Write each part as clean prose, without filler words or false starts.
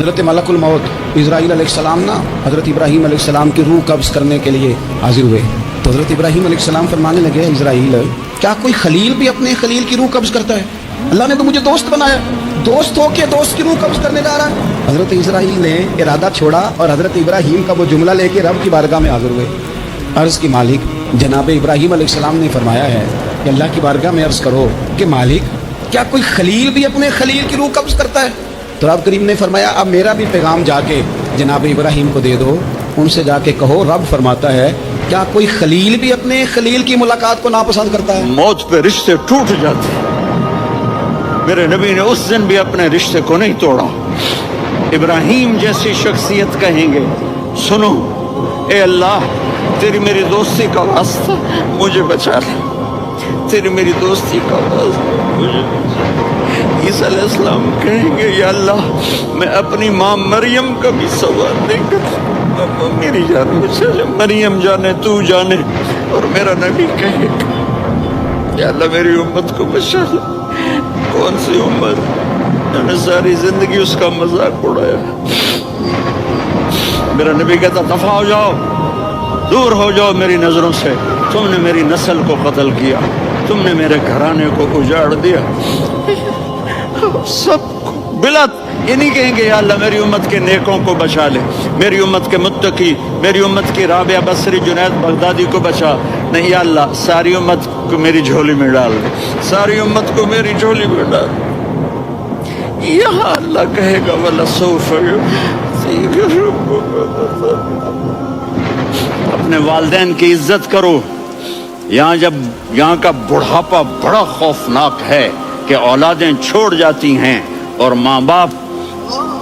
حضرت ملکل موت اسرائیل علیہ السلام نا حضرت ابراہیم علیہ السلام کی روح قبض کرنے کے لیے حاضر ہوئے تو حضرت ابراہیم علیہ السلام فرمانے لگے اسرائیل کیا کوئی خلیل بھی اپنے خلیل کی روح قبض کرتا ہے؟ اللہ نے تو مجھے دوست بنایا، دوست ہو کے دوست کی روح قبض کرنے جا رہا ہے۔ حضرت اسرائیل نے ارادہ چھوڑا اور حضرت ابراہیم کا وہ جملہ لے کے رب کی بارگاہ میں حاضر ہوئے۔ عرض کی مالک جناب ابراہیم علیہ السلام نے فرمایا ہے کہ اللہ کی بارگاہ میں عرض کرو کہ مالک کیا کوئی خلیل بھی اپنے خلیل کی روح قبض کرتا ہے؟ تو رب کریم نے فرمایا اب میرا بھی پیغام جا کے جناب ابراہیم کو دے دو، ان سے جا کے کہو رب فرماتا ہے کیا کوئی خلیل بھی اپنے خلیل کی ملاقات کو ناپسند کرتا ہے؟ موت پہ رشتے ٹوٹ جاتے، میرے نبی نے اس دن بھی اپنے رشتے کو نہیں توڑا۔ ابراہیم جیسی شخصیت کہیں گے سنو اے اللہ تیری میری دوستی کا واسطہ مجھے بچا لے، تیری میری دوستی کا واسطہ مجھے بچا لے۔ عیسیٰ علیہ السلام کہیں گے یا اللہ میں اپنی ماں مریم کا بھی سوال نہیں کرتا، میری جان بچا لے، مریم جانے تو جانے۔ اور میرا نبی کہے گا یا اللہ میری امت کو بچا لے۔ کون سی امت میں نے ساری زندگی اس کا مذاق اڑایا؟ میرا نبی کہتا دفع ہو جاؤ، دور ہو جاؤ میری نظروں سے، تم نے میری نسل کو قتل کیا، تم نے میرے گھرانے کو اجاڑ دیا۔ سب بلا یہ نہیں کہیں گے یا اللہ میری امت کے نیکوں کو بچا لے، میری امت کے متقی، میری امت کی رابعہ بصری جنید بغدادی کو بچا، نہیں یا اللہ ساری امت کو میری جھولی میں ڈال دے، ساری امت کو میری جھولی میں ڈال دے۔ یہاں اللہ کہے گا وَلَسَوْفَ اپنے والدین کی عزت کرو۔ یہاں کا بڑھاپا بڑا خوفناک ہے کہ اولادیں چھوڑ جاتی ہیں اور ماں باپ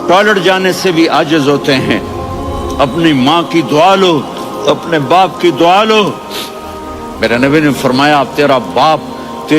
ٹوائلٹ جانے سے بھی عاجز ہوتے ہیں۔ اپنی ماں کی دعا لو، اپنے باپ کی دعا لو۔ میرے نبی نے فرمایا تیرا باپ